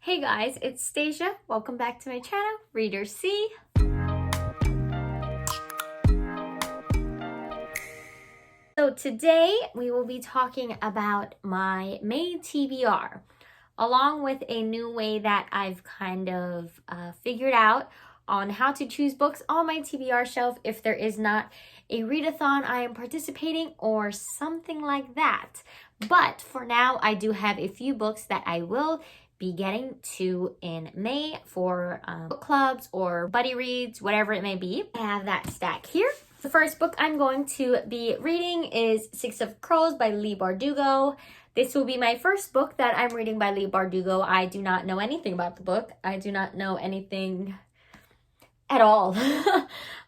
Hey guys, it's Stasia. Welcome back to my channel, Reader C. So today we will be talking about my May TBR, along with a new way that I've kind of figured out on how to choose books on my TBR shelf if there is not a readathon I am participating or something like that. But for now, I do have a few books that I will be getting to in May for book clubs or buddy reads, whatever it may be. I have that stack here. The first book I'm going to be reading is Six of Crows by Leigh Bardugo. This will be my first book that I'm reading by Leigh Bardugo. I do not know anything about the book. I do not know anything at all.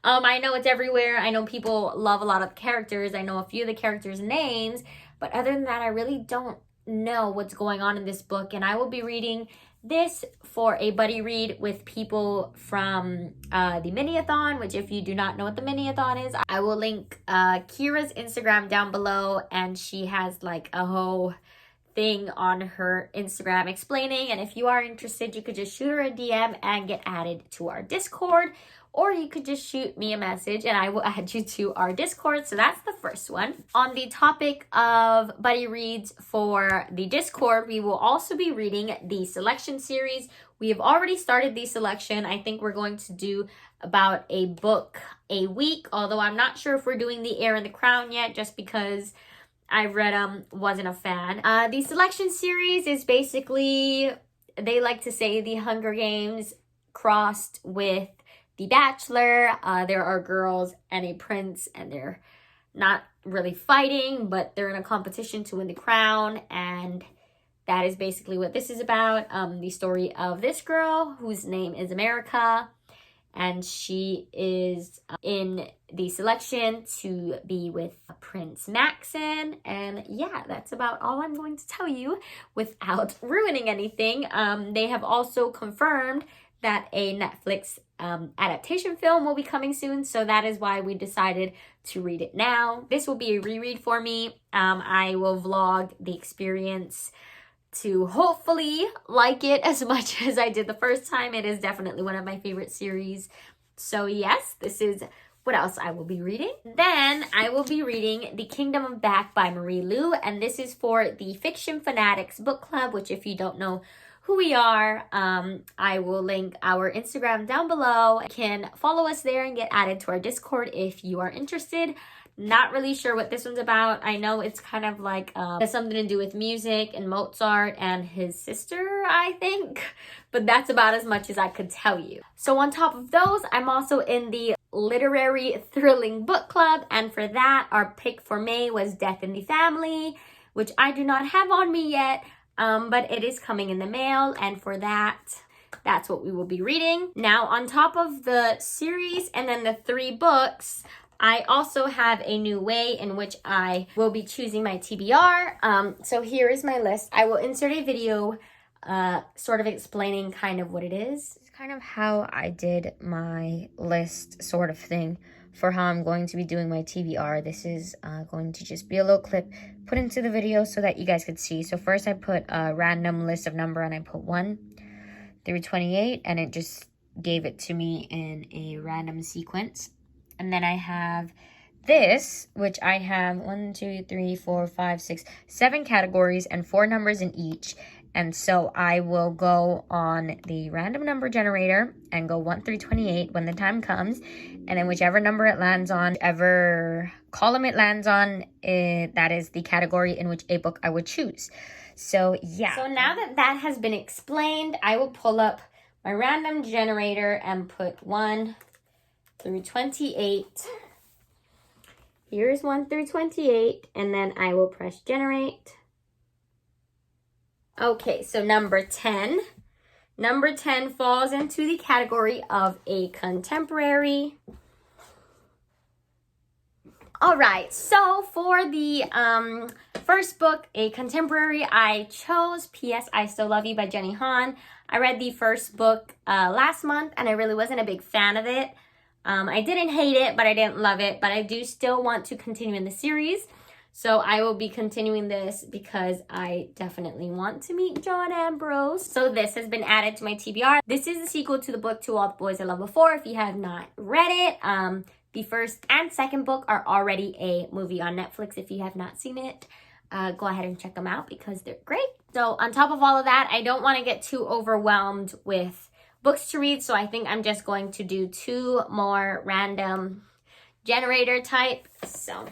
I know it's everywhere. I know people love a lot of the characters. I know a few of the characters' names, but other than that, I really don't know what's going on in this book. And I will be reading this for a buddy read with people from the mini-a-thon, which if you do not know what the mini-a-thon is, I will link Kira's Instagram down below, and she has like a whole thing on her Instagram explaining, and if you are interested, you could just shoot her a DM and get added to our Discord, or you could just shoot me a message and I will add you to our Discord. So that's the first one. On the topic of buddy reads for the Discord, we will also be reading the selection series. We have already started the selection. I think we're going to do about a book a week, although I'm not sure if we're doing The Heir and the Crown yet, just because I've read wasn't a fan. The selection series is basically, they like to say, the Hunger Games crossed with The Bachelor. There are girls and a prince, and they're not really fighting, but they're in a competition to win the crown, and that is basically what this is about. The story of this girl whose name is America, and she is in the selection to be with Prince Maxon. And yeah, that's about all I'm going to tell you without ruining anything. They have also confirmed that a Netflix adaptation film will be coming soon, so that is why we decided to read it now. This will be a reread for me. I will vlog the experience to hopefully like it as much as I did the first time. It is definitely one of my favorite series. So yes, this is what else I will be reading. Then I will be reading The Kingdom of Back by Marie Lu, and this is for the Fiction Fanatics book club, which if you don't know who we are, I will link our Instagram down below. You can follow us there and get added to our Discord if you are interested. Not really sure what this one's about. I know it's kind of like has something to do with music and Mozart and his sister, I think, but that's about as much as I could tell you. So on top of those, I'm also in the literary thrilling book club, and for that, our pick for May was Death in the Family, which I do not have on me yet, but it is coming in the mail, and for that, that's what we will be reading. Now, on top of the series and then the 3 books, I also have a new way in which I will be choosing my TBR. So here is my list. I will insert a video sort of explaining kind of what it is. It's kind of how I did my list sort of thing for how I'm going to be doing my TBR. This is going to just be a little clip put into the video so that you guys could see. So first I put a random list of number, and I put 1 through 28, and it just gave it to me in a random sequence. And then I have this, which I have 1, 2, 3, 4, 5, 6, 7 categories and 4 numbers in each. And so I will go on the random number generator and go 1 through 28 when the time comes. And then whichever number it lands on, whichever column it lands on, that is the category in which a book I would choose. So yeah. So now that that has been explained, I will pull up my random generator and put 1 through 28. Here's 1 through 28, and then I will press generate. Okay, so number 10. Number 10 falls into the category of a contemporary. All right, so for the first book, a contemporary, I chose P.S. I Still Love You by Jenny Han. I read the first book last month, and I really wasn't a big fan of it. I didn't hate it, but I didn't love it, but I do still want to continue in the series. So I will be continuing this because I definitely want to meet John Ambrose. So this has been added to my TBR. This is the sequel to the book To All the Boys I Loved Before. If you have not read it, the first and second book are already a movie on Netflix. If you have not seen it, go ahead and check them out because they're great. So on top of all of that, I don't want to get too overwhelmed with books to read. So I think I'm just going to do 2 more random generator type. So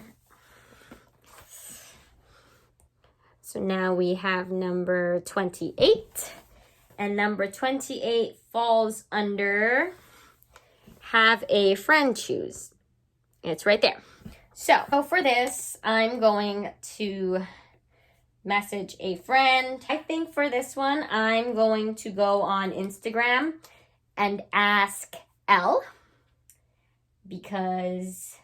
now we have number 28. And number 28 falls under Have a Friend Choose. It's right there. So for this, I'm going to message a friend. I think for this one, I'm going to go on Instagram and ask Elle because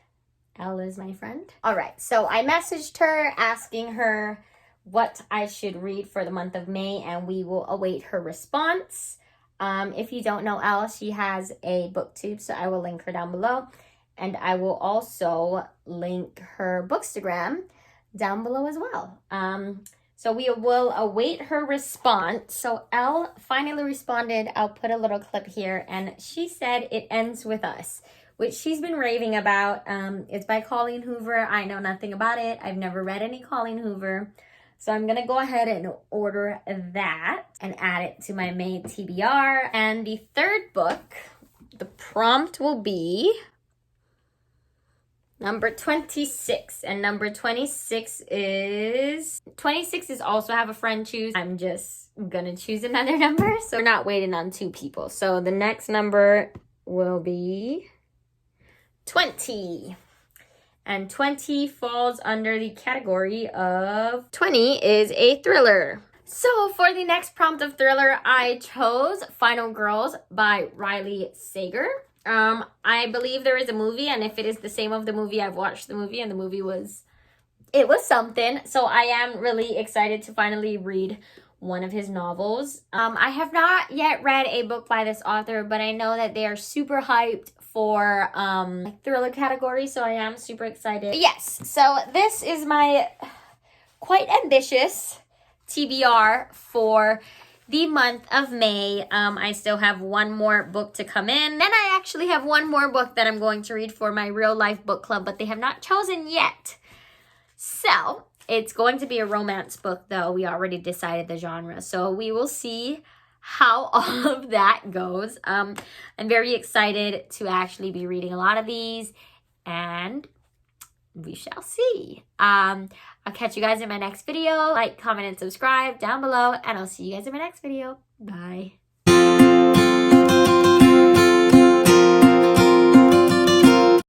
Elle is my friend. All right, so I messaged her asking her what I should read for the month of May, and we will await her response. If you don't know Elle, she has a booktube, so I will link her down below. And I will also link her Bookstagram down below as well. So we will await her response. So Elle finally responded. I'll put a little clip here. And she said It Ends With Us, which she's been raving about. It's by Colleen Hoover. I know nothing about it. I've never read any Colleen Hoover. So I'm going to go ahead and order that and add it to my May TBR. And the third book, the prompt will be number 26. And number 26 is also Have a Friend Choose. I'm just gonna choose another number, so we're not waiting on 2 people. So the next number will be 20. And 20 falls under the category of 20 is a thriller. So for the next prompt of thriller, I chose Final Girls by Riley Sager. I believe there is a movie, and if it is the same of the movie, I've watched the movie, and the movie was something. So I am really excited to finally read one of his novels. I have not yet read a book by this author, but I know that they are super hyped for thriller category, so I am super excited. But yes, so this is my quite ambitious TBR for the month of May. I still have one more book to come in. Then I actually have one more book that I'm going to read for my real life book club, but they have not chosen yet. So it's going to be a romance book, though. We already decided the genre, so we will see how all of that goes. I'm very excited to actually be reading a lot of these, and we shall see. I'll catch you guys in my next video. Like, comment, and subscribe down below, and I'll see you guys in my next video. Bye.